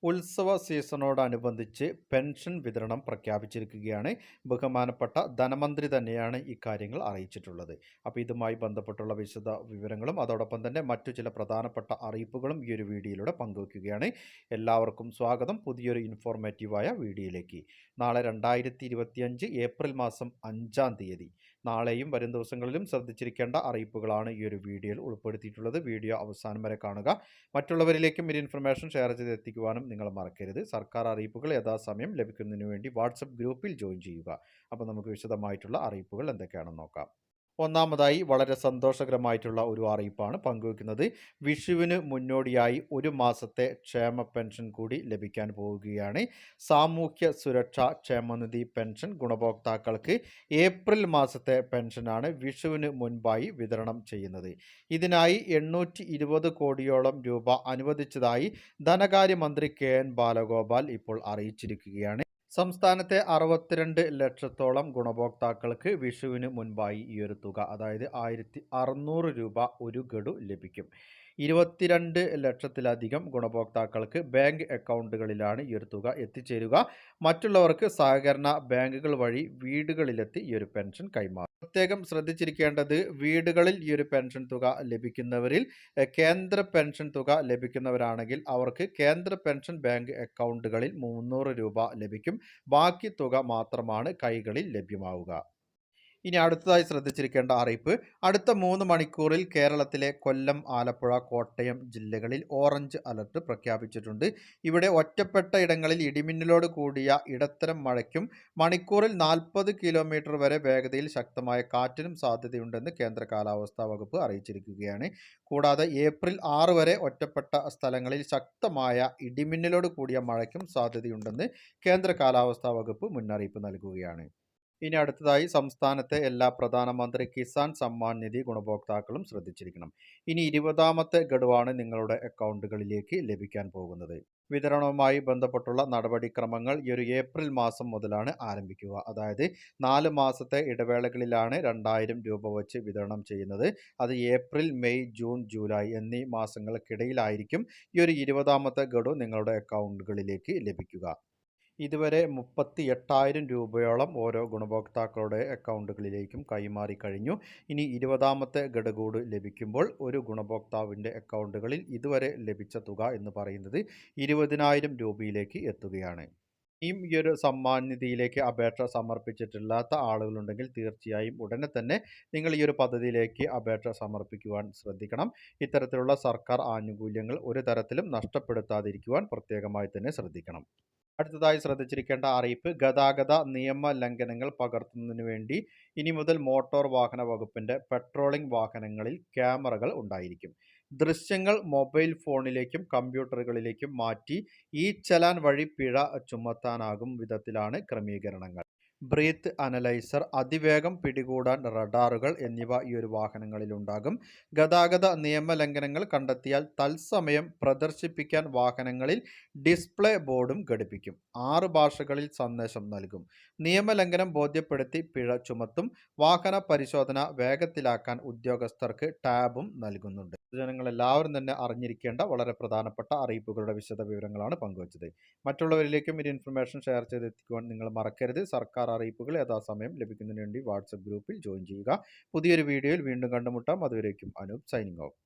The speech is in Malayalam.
ഉത്സവ സീസണോടനുബന്ധിച്ച് പെൻഷൻ വിതരണം പ്രഖ്യാപിച്ചിരിക്കുകയാണ്. ബഹുമാനപ്പെട്ട ധനമന്ത്രി തന്നെയാണ് ഇക്കാര്യങ്ങൾ അറിയിച്ചിട്ടുള്ളത്. അപ്പോൾ ഇതുമായി ബന്ധപ്പെട്ടുള്ള വിശദ വിവരങ്ങളും അതോടൊപ്പം തന്നെ മറ്റു ചില പ്രധാനപ്പെട്ട അറിയിപ്പുകളും ഈ ഒരു വീഡിയോയിലൂടെ പങ്കുവയ്ക്കുകയാണ്. എല്ലാവർക്കും സ്വാഗതം പുതിയൊരു ഇൻഫോർമേറ്റീവായ വീഡിയോയിലേക്ക്. നാളെ 2025 ഏപ്രിൽ മാസം 5-ാം തീയതി, നാളെയും വരും ദിവസങ്ങളിലും ശ്രദ്ധിച്ചിരിക്കേണ്ട അറിയിപ്പുകളാണ് ഈ ഒരു വീഡിയോയിൽ ഉൾപ്പെടുത്തിയിട്ടുള്ളത്. വീഡിയോ അവസാനം വരെ കാണുക. മറ്റുള്ളവരിലേക്കും ഈ ഇൻഫർമേഷൻ ഷെയർ ചെയ്ത് എത്തിക്കുവാനും നിങ്ങൾ മറക്കരുത്. സർക്കാർ അറിയിപ്പുകൾ യഥാസമയം ലഭിക്കുന്നതിന് വേണ്ടി വാട്സപ്പ് ഗ്രൂപ്പിൽ ജോയിൻ ചെയ്യുക. അപ്പോൾ നമുക്ക് വിശദമായിട്ടുള്ള അറിയിപ്പുകൾ എന്തൊക്കെയാണെന്ന് നോക്കാം. ഒന്നാമതായി വളരെ സന്തോഷകരമായിട്ടുള്ള ഒരു അറിയിപ്പാണ് പങ്കുവയ്ക്കുന്നത്. വിഷുവിന് മുന്നോടിയായി 1 മാസത്തെ ക്ഷേമ പെൻഷൻ കൂടി ലഭിക്കാൻ പോവുകയാണ്. സാമൂഹ്യ സുരക്ഷാ ക്ഷേമനിധി പെൻഷൻ ഗുണഭോക്താക്കൾക്ക് ഏപ്രിൽ മാസത്തെ പെൻഷനാണ് വിഷുവിന് മുൻപായി വിതരണം ചെയ്യുന്നത്. ഇതിനായി 820 കോടിയോളം രൂപ അനുവദിച്ചതായി ധനകാര്യമന്ത്രി KN ബാലഗോപാൽ ഇപ്പോൾ അറിയിച്ചിരിക്കുകയാണ്. സംസ്ഥാനത്തെ 62 ലക്ഷത്തോളം ഗുണഭോക്താക്കൾക്ക് വിഷുവിന് മുൻപായി ഈ ഒരു തുക, അതായത് 1600 രൂപ ഒരു ഗഡു ലഭിക്കും. 22 ലക്ഷത്തിലധികം ഗുണഭോക്താക്കൾക്ക് ബാങ്ക് അക്കൗണ്ടുകളിലാണ് ഈ ഒരു തുക എത്തിച്ചേരുക. മറ്റുള്ളവർക്ക് സഹകരണ ബാങ്കുകൾ വഴി വീടുകളിലെത്തി ഈ ഒരു പെൻഷൻ കൈമാറും. പ്രത്യേകം ശ്രദ്ധിച്ചിരിക്കേണ്ടത്, വീടുകളിൽ ഈ ഒരു പെൻഷൻ തുക ലഭിക്കുന്നവരിൽ കേന്ദ്ര പെൻഷൻ തുക ലഭിക്കുന്നവരാണെങ്കിൽ അവർക്ക് കേന്ദ്ര പെൻഷൻ ബാങ്ക് അക്കൗണ്ടുകളിൽ 300 രൂപ ലഭിക്കും. ബാക്കി തുക മാത്രമാണ് കൈകളിൽ ലഭ്യമാവുക. ഇനി അടുത്തതായി ശ്രദ്ധിച്ചിരിക്കേണ്ട അറിയിപ്പ്, അടുത്ത 3 മണിക്കൂറിൽ കേരളത്തിലെ കൊല്ലം, ആലപ്പുഴ, കോട്ടയം ജില്ലകളിൽ ഓറഞ്ച് അലർട്ട് പ്രഖ്യാപിച്ചിട്ടുണ്ട്. ഇവിടെ ഒറ്റപ്പെട്ട ഇടങ്ങളിൽ ഇടിമിന്നലോട് കൂടിയ ഇടത്തരം മഴയ്ക്കും മണിക്കൂറിൽ 40 കിലോമീറ്റർ വരെ വേഗതയിൽ ശക്തമായ കാറ്റിനും സാധ്യതയുണ്ടെന്ന് കേന്ദ്ര കാലാവസ്ഥാ വകുപ്പ് അറിയിച്ചിരിക്കുകയാണ്. കൂടാതെ ഏപ്രിൽ 6 വരെ ഒറ്റപ്പെട്ട സ്ഥലങ്ങളിൽ ശക്തമായ ഇടിമിന്നലോട് കൂടിയ മഴയ്ക്കും സാധ്യതയുണ്ടെന്ന് കേന്ദ്ര കാലാവസ്ഥാ വകുപ്പ് മുന്നറിയിപ്പ് നൽകുകയാണ്. ഇനി അടുത്തതായി സംസ്ഥാനത്തെ എല്ലാ പ്രധാനമന്ത്രി കിസാൻ സമ്മാൻ നിധി ഗുണഭോക്താക്കളും ശ്രദ്ധിച്ചിരിക്കണം. ഇനി 20ാമത്തെ ഗഡുവാണ് നിങ്ങളുടെ അക്കൗണ്ടുകളിലേക്ക് ലഭിക്കാൻ പോകുന്നത്. വിതരണവുമായി ബന്ധപ്പെട്ടുള്ള നടപടിക്രമങ്ങൾ ഈ ഒരു ഏപ്രിൽ മാസം മുതലാണ് ആരംഭിക്കുക. അതായത് 4 മാസത്തെ ഇടവേളകളിലാണ് 2000 രൂപ വച്ച് വിതരണം ചെയ്യുന്നത്. അത് ഏപ്രിൽ, മെയ്, ജൂൺ, ജൂലൈ എന്നീ മാസങ്ങൾക്കിടയിലായിരിക്കും ഈ ഒരു 20ാമത്തെ ഗഡു നിങ്ങളുടെ അക്കൗണ്ടുകളിലേക്ക് ലഭിക്കുക. ഇതുവരെ 38,000 രൂപയോളം ഓരോ ഗുണഭോക്താക്കളുടെ അക്കൗണ്ടുകളിലേക്കും കൈമാറി കഴിഞ്ഞു. ഇനി 20ാമത്തെ ഗഡു കൂടി ലഭിക്കുമ്പോൾ ഒരു ഗുണഭോക്താവിൻ്റെ അക്കൗണ്ടുകളിൽ ഇതുവരെ ലഭിച്ച തുക എന്ന് പറയുന്നത് 20,000 രൂപയിലേക്ക് എത്തുകയാണ്. ഇനിയും ഈ ഒരു സമ്മാൻ നിധിയിലേക്ക് അപേക്ഷ സമർപ്പിച്ചിട്ടില്ലാത്ത ആളുകളുണ്ടെങ്കിൽ തീർച്ചയായും ഉടനെ തന്നെ നിങ്ങൾ ഈ ഒരു പദ്ധതിയിലേക്ക് അപേക്ഷ സമർപ്പിക്കുവാൻ ശ്രദ്ധിക്കണം. ഇത്തരത്തിലുള്ള സർക്കാർ ആനുകൂല്യങ്ങൾ ഒരു തരത്തിലും നഷ്ടപ്പെടുത്താതിരിക്കുവാൻ പ്രത്യേകമായി തന്നെ ശ്രദ്ധിക്കണം. അടുത്തതായി ശ്രദ്ധിച്ചിരിക്കേണ്ട അറിയിപ്പ്, ഗതാഗത നിയമ ലംഘനങ്ങൾ പകർത്തുന്നതിന് വേണ്ടി ഇനി മുതൽ മോട്ടോർ വാഹന വകുപ്പിന്റെ പെട്രോളിംഗ് വാഹനങ്ങളിൽ ക്യാമറകൾ ഉണ്ടായിരിക്കും. ദൃശ്യങ്ങൾ മൊബൈൽ ഫോണിലേക്കും കമ്പ്യൂട്ടറുകളിലേക്കും മാറ്റി ഈ ചലാൻ വഴി പിഴ ചുമത്താനാകും വിധത്തിലാണ് ക്രമീകരണങ്ങൾ. ബ്രീത്ത് അനലൈസർ, അതിവേഗം പിടികൂടാൻ റഡാറുകൾ എന്നിവ ഈ ഒരു വാഹനങ്ങളിൽ ഉണ്ടാകും. ഗതാഗത നിയമലംഘനങ്ങൾ കണ്ടെത്തിയാൽ തത്സമയം പ്രദർശിപ്പിക്കാൻ വാഹനങ്ങളിൽ ഡിസ്പ്ലേ ബോർഡും ഘടിപ്പിക്കും. 6 ഭാഷകളിൽ സന്ദേശം നൽകും. നിയമലംഘനം ബോധ്യപ്പെടുത്തി പിഴ ചുമത്തും. വാഹന പരിശോധന വേഗത്തിലാക്കാൻ ഉദ്യോഗസ്ഥർക്ക് ടാബും നൽകുന്നുണ്ട്. ജനങ്ങൾ എല്ലാവരും തന്നെ അറിഞ്ഞിരിക്കേണ്ട വളരെ പ്രധാനപ്പെട്ട അറിയിപ്പുകളുടെ വിശദ വിവരങ്ങളാണ് പങ്കുവച്ചത്. മറ്റുള്ളവരിലേക്കും ഈ ഇൻഫർമേഷൻ ഷെയർ ചെയ്തെത്തിക്കുവാൻ നിങ്ങൾ മറക്കരുത്. സർക്കാർ അറിയിപ്പുകൾ യഥാസമയം ലഭിക്കുന്നതിന് വേണ്ടി വാട്സപ്പ് ഗ്രൂപ്പിൽ ജോയിൻ ചെയ്യുക. പുതിയൊരു വീഡിയോയിൽ വീണ്ടും കണ്ടുമുട്ടാം. അതുവരേക്കും അനൂപ് സൈനിങ് ഓഫ്.